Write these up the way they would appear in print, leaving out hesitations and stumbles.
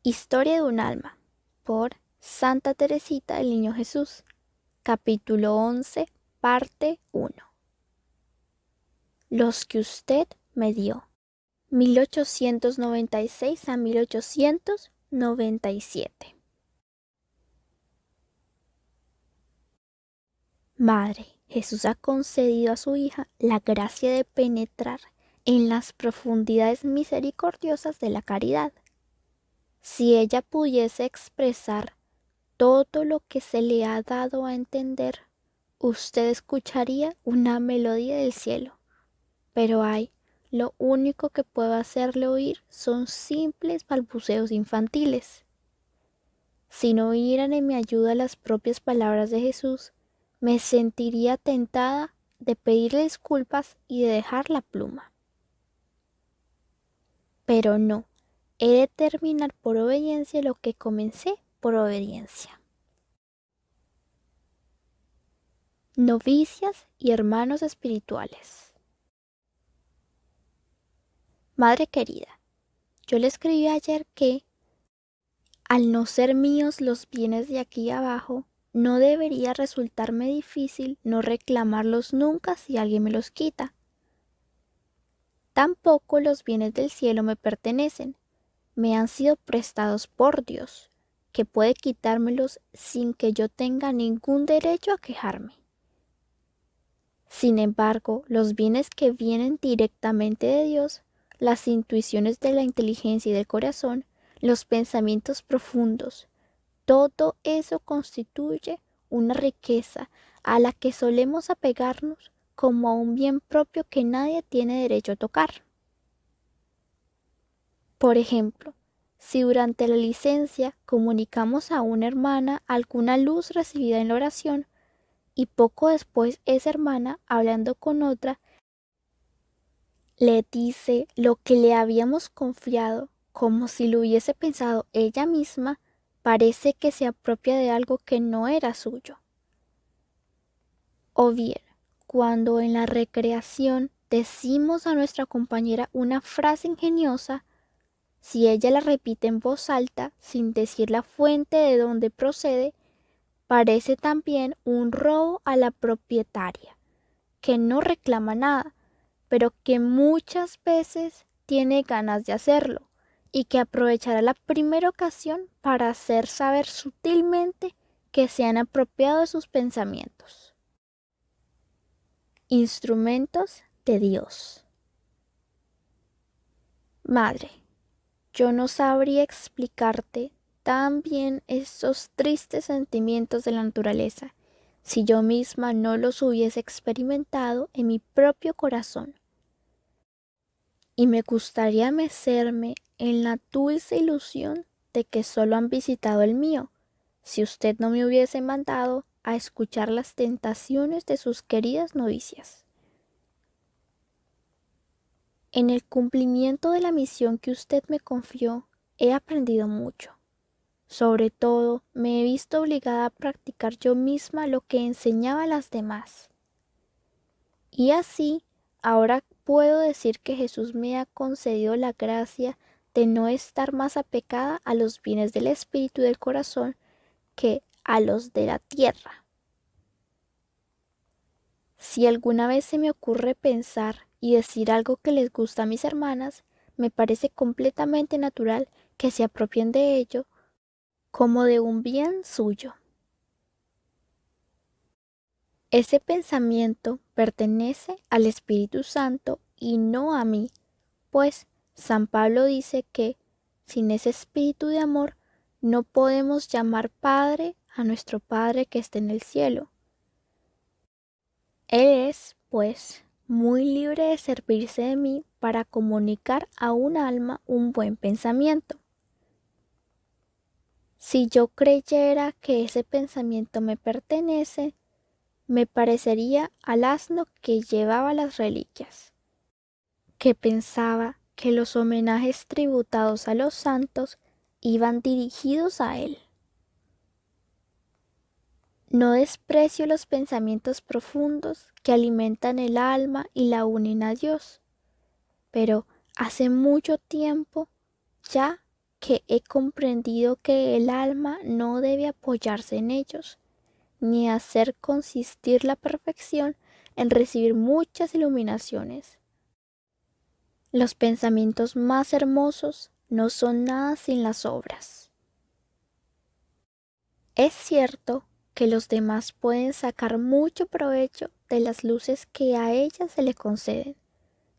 Historia de un alma, por Santa Teresita del Niño Jesús, capítulo 11, parte 1. Los que usted me dio, 1896 a 1897. Madre, Jesús ha concedido a su hija la gracia de penetrar en las profundidades misericordiosas de la caridad. Si ella pudiese expresar todo lo que se le ha dado a entender, usted escucharía una melodía del cielo. Pero lo único que puedo hacerle oír son simples balbuceos infantiles. Si no vinieran en mi ayuda las propias palabras de Jesús, me sentiría tentada de pedirle disculpas y de dejar la pluma. Pero no, he de terminar por obediencia lo que comencé por obediencia. Novicias y hermanos espirituales. Madre querida, yo le escribí ayer que, al no ser míos los bienes de aquí abajo, no debería resultarme difícil no reclamarlos nunca si alguien me los quita. Tampoco los bienes del cielo me pertenecen, me han sido prestados por Dios, que puede quitármelos sin que yo tenga ningún derecho a quejarme. Sin embargo, los bienes que vienen directamente de Dios, las intuiciones de la inteligencia y del corazón, los pensamientos profundos, todo eso constituye una riqueza a la que solemos apegarnos como a un bien propio que nadie tiene derecho a tocar. Por ejemplo, si durante la licencia comunicamos a una hermana alguna luz recibida en la oración, y poco después esa hermana, hablando con otra, le dice lo que le habíamos confiado, como si lo hubiese pensado ella misma, parece que se apropia de algo que no era suyo. O bien, cuando en la recreación decimos a nuestra compañera una frase ingeniosa, si ella la repite en voz alta, sin decir la fuente de donde procede, parece también un robo a la propietaria, que no reclama nada, pero que muchas veces tiene ganas de hacerlo y que aprovechará la primera ocasión para hacer saber sutilmente que se han apropiado de sus pensamientos. Instrumentos de Dios. Madre, yo no sabría explicarte tan bien estos tristes sentimientos de la naturaleza si yo misma no los hubiese experimentado en mi propio corazón. Y me gustaría mecerme en la dulce ilusión de que solo han visitado el mío, si usted no me hubiese mandado a escuchar las tentaciones de sus queridas novicias. En el cumplimiento de la misión que usted me confió, he aprendido mucho. Sobre todo, me he visto obligada a practicar yo misma lo que enseñaba a las demás. Y así, ahora puedo decir que Jesús me ha concedido la gracia de no estar más apegada a los bienes del espíritu y del corazón que a los de la tierra. Si alguna vez se me ocurre pensar y decir algo que les gusta a mis hermanas, me parece completamente natural que se apropien de ello como de un bien suyo. Ese pensamiento pertenece al Espíritu Santo y no a mí, pues San Pablo dice que, sin ese espíritu de amor, no podemos llamar Padre a nuestro Padre que está en el cielo. Él es, pues, muy libre de servirse de mí para comunicar a un alma un buen pensamiento. Si yo creyera que ese pensamiento me pertenece, me parecería al asno que llevaba las reliquias, que pensaba que los homenajes tributados a los santos iban dirigidos a él. No desprecio los pensamientos profundos que alimentan el alma y la unen a Dios, pero hace mucho tiempo ya que he comprendido que el alma no debe apoyarse en ellos, ni hacer consistir la perfección en recibir muchas iluminaciones. Los pensamientos más hermosos no son nada sin las obras. Es cierto que los demás pueden sacar mucho provecho de las luces que a ellas se le conceden,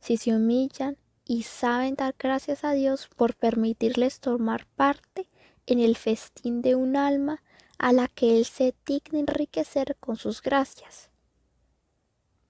si se humillan y saben dar gracias a Dios por permitirles tomar parte en el festín de un alma a la que Él se digna enriquecer con sus gracias.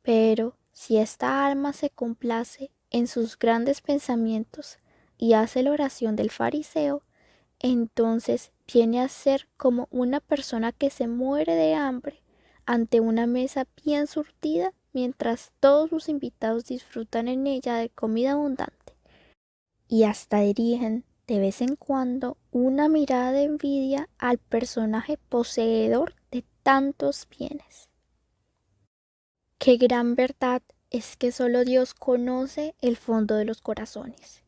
Pero si esta alma se complace en sus grandes pensamientos y hace la oración del fariseo, entonces viene a ser como una persona que se muere de hambre ante una mesa bien surtida mientras todos sus invitados disfrutan en ella de comida abundante y hasta dirigen de vez en cuando una mirada de envidia al personaje poseedor de tantos bienes. Qué gran verdad es que solo Dios conoce el fondo de los corazones,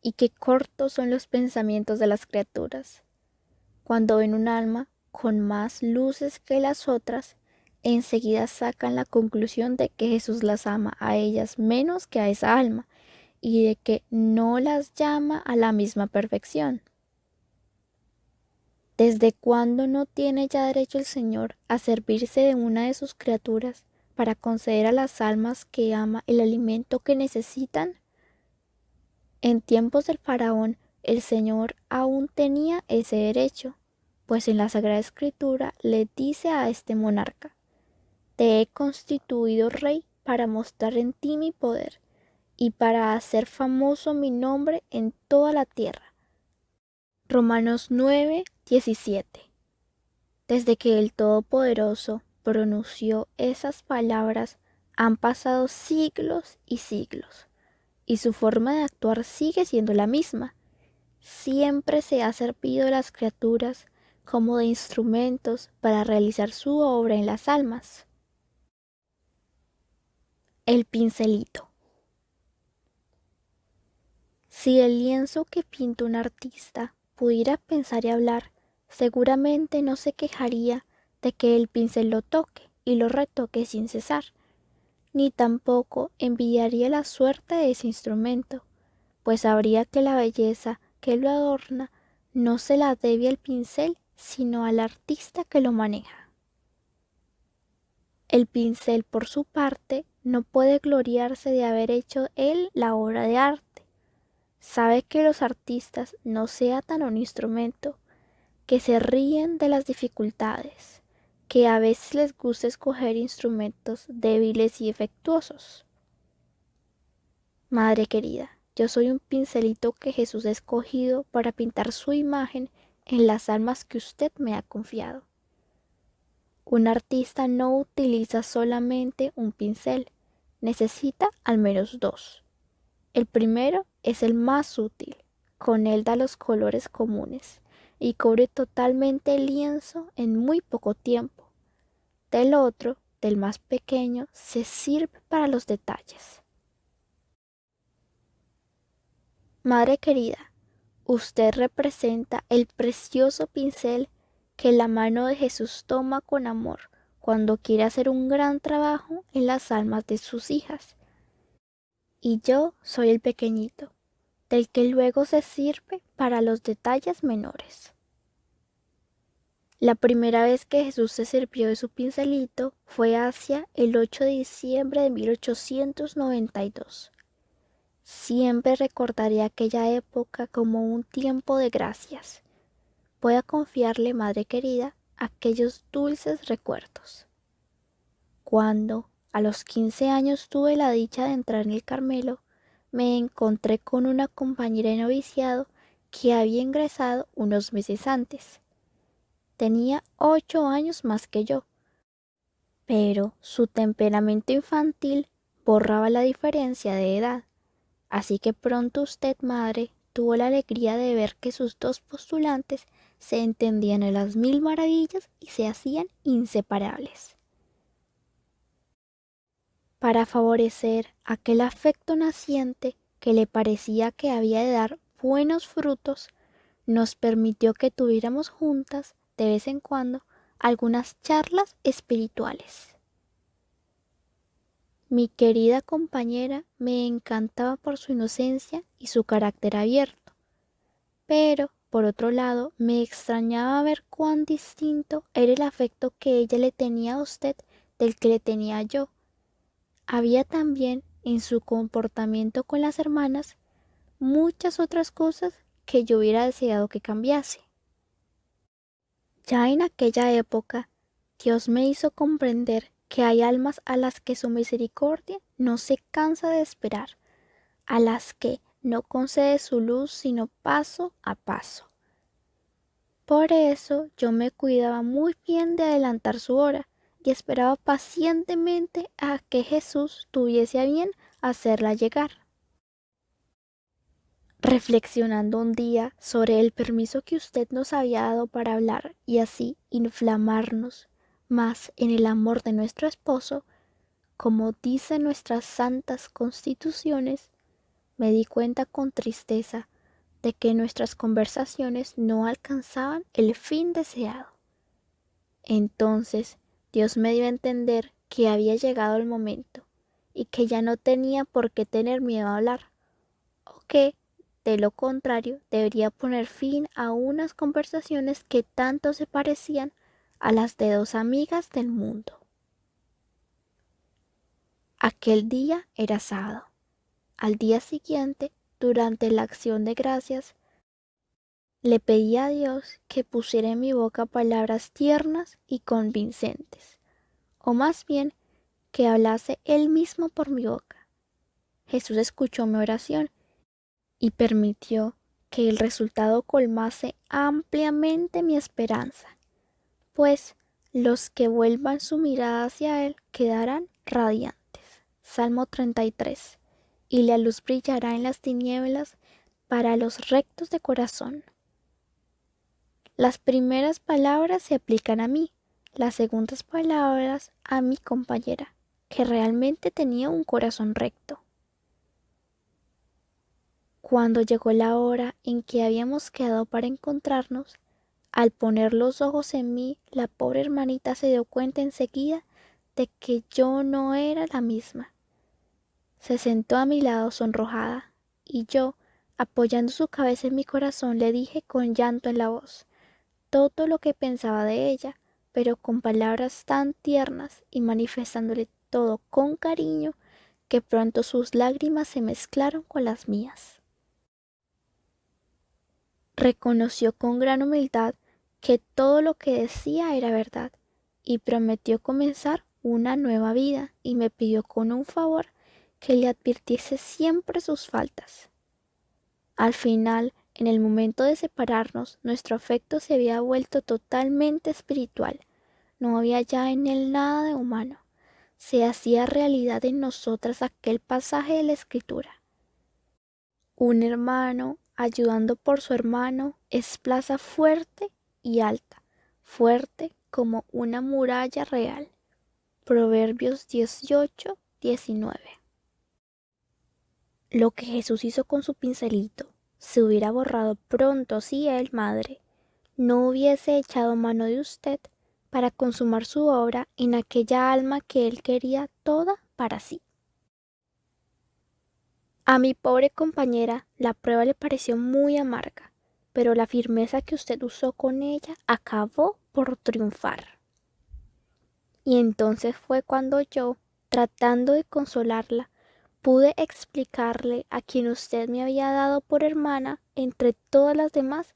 y qué cortos son los pensamientos de las criaturas. Cuando ven un alma con más luces que las otras, enseguida sacan la conclusión de que Jesús las ama a ellas menos que a esa alma, y de que no las llama a la misma perfección. ¿Desde cuándo no tiene ya derecho el Señor a servirse de una de sus criaturas para conceder a las almas que ama el alimento que necesitan? En tiempos del faraón, el Señor aún tenía ese derecho, pues en la Sagrada Escritura le dice a este monarca: te he constituido rey para mostrar en ti mi poder y para hacer famoso mi nombre en toda la tierra. Romanos 9:17. Desde que el Todopoderoso pronunció esas palabras han pasado siglos y siglos, y su forma de actuar sigue siendo la misma. Siempre se ha servido de las criaturas como de instrumentos para realizar su obra en las almas. El pincelito. Si el lienzo que pinta un artista pudiera pensar y hablar, seguramente no se quejaría de que el pincel lo toque y lo retoque sin cesar, ni tampoco envidiaría la suerte de ese instrumento, pues sabría que la belleza que lo adorna no se la debe al pincel, sino al artista que lo maneja. El pincel, por su parte, no puede gloriarse de haber hecho él la obra de arte. Sabe que los artistas no se atan a un instrumento, que se ríen de las dificultades, que a veces les gusta escoger instrumentos débiles y defectuosos. Madre querida, yo soy un pincelito que Jesús ha escogido para pintar su imagen en las almas que usted me ha confiado. Un artista no utiliza solamente un pincel, necesita al menos dos. El primero es el más útil, con él da los colores comunes y cubre totalmente el lienzo en muy poco tiempo. Del otro, del más pequeño, se sirve para los detalles. Madre querida, usted representa el precioso pincel que la mano de Jesús toma con amor cuando quiere hacer un gran trabajo en las almas de sus hijas. Y yo soy el pequeñito, del que luego se sirve para los detalles menores. La primera vez que Jesús se sirvió de su pincelito fue hacia el 8 de diciembre de 1892. Siempre recordaré aquella época como un tiempo de gracias. Pueda confiarle, madre querida, aquellos dulces recuerdos. Cuando, a los 15 años, tuve la dicha de entrar en el Carmelo, me encontré con una compañera de noviciado que había ingresado unos meses antes. Tenía 8 años más que yo, pero su temperamento infantil borraba la diferencia de edad. Así que pronto usted, madre, tuvo la alegría de ver que sus dos postulantes se entendían en las mil maravillas y se hacían inseparables. Para favorecer aquel afecto naciente que le parecía que había de dar buenos frutos, nos permitió que tuviéramos juntas, de vez en cuando, algunas charlas espirituales. Mi querida compañera me encantaba por su inocencia y su carácter abierto, pero, por otro lado, me extrañaba ver cuán distinto era el afecto que ella le tenía a usted del que le tenía yo. Había también en su comportamiento con las hermanas muchas otras cosas que yo hubiera deseado que cambiase. Ya en aquella época, Dios me hizo comprender que hay almas a las que su misericordia no se cansa de esperar, a las que no concede su luz sino paso a paso. Por eso yo me cuidaba muy bien de adelantar su hora y esperaba pacientemente a que Jesús tuviese a bien hacerla llegar. Reflexionando un día sobre el permiso que usted nos había dado para hablar y así inflamarnos más en el amor de nuestro esposo, como dicen nuestras santas constituciones, me di cuenta con tristeza de que nuestras conversaciones no alcanzaban el fin deseado. Entonces Dios me dio a entender que había llegado el momento y que ya no tenía por qué tener miedo a hablar, o que, de lo contrario, debería poner fin a unas conversaciones que tanto se parecían a las de dos amigas del mundo. Aquel día era sábado. Al día siguiente, durante la acción de gracias, le pedí a Dios que pusiera en mi boca palabras tiernas y convincentes, o más bien que hablase Él mismo por mi boca. Jesús escuchó mi oración y permitió que el resultado colmase ampliamente mi esperanza, pues los que vuelvan su mirada hacia Él quedarán radiantes. Salmo 33. Y la luz brillará en las tinieblas para los rectos de corazón. Las primeras palabras se aplican a mí, las segundas palabras a mi compañera, que realmente tenía un corazón recto. Cuando llegó la hora en que habíamos quedado para encontrarnos, al poner los ojos en mí, la pobre hermanita se dio cuenta enseguida de que yo no era la misma. Se sentó a mi lado sonrojada, y yo, apoyando su cabeza en mi corazón, le dije con llanto en la voz todo lo que pensaba de ella, pero con palabras tan tiernas y manifestándole todo con cariño que pronto sus lágrimas se mezclaron con las mías. Reconoció con gran humildad que todo lo que decía era verdad y prometió comenzar una nueva vida y me pidió con un favor que le advirtiese siempre sus faltas. Al final, en el momento de separarnos, nuestro afecto se había vuelto totalmente espiritual. No había ya en él nada de humano. Se hacía realidad en nosotras aquel pasaje de la Escritura. Un hermano, ayudando por su hermano, es plaza fuerte y alta, fuerte como una muralla real. Proverbios 18:19. Lo que Jesús hizo con su pincelito se hubiera borrado pronto si él, madre, no hubiese echado mano de usted para consumar su obra en aquella alma que él quería toda para sí. A mi pobre compañera la prueba le pareció muy amarga, pero la firmeza que usted usó con ella acabó por triunfar. Y entonces fue cuando yo, tratando de consolarla, pude explicarle a quien usted me había dado por hermana entre todas las demás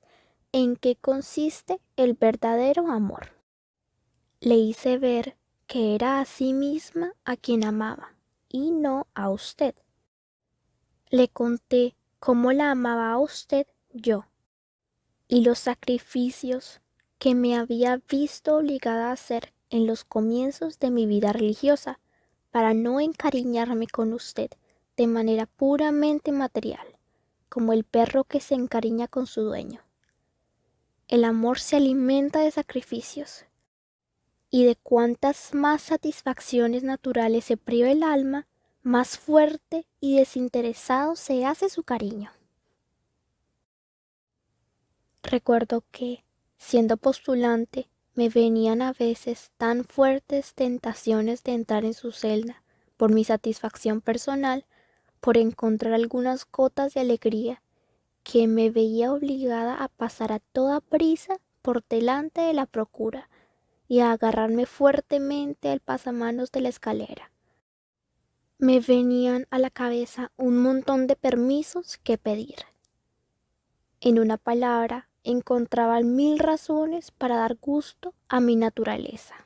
en qué consiste el verdadero amor. Le hice ver que era a sí misma a quien amaba y no a usted. Le conté cómo la amaba a usted yo y los sacrificios que me había visto obligada a hacer en los comienzos de mi vida religiosa para no encariñarme con usted de manera puramente material, como el perro que se encariña con su dueño. El amor se alimenta de sacrificios, y de cuantas más satisfacciones naturales se priva el alma, más fuerte y desinteresado se hace su cariño. Recuerdo que, siendo postulante, me venían a veces tan fuertes tentaciones de entrar en su celda por mi satisfacción personal, por encontrar algunas gotas de alegría, que me veía obligada a pasar a toda prisa por delante de la procura y a agarrarme fuertemente al pasamanos de la escalera. Me venían a la cabeza un montón de permisos que pedir. En una palabra, encontraba 1000 razones para dar gusto a mi naturaleza.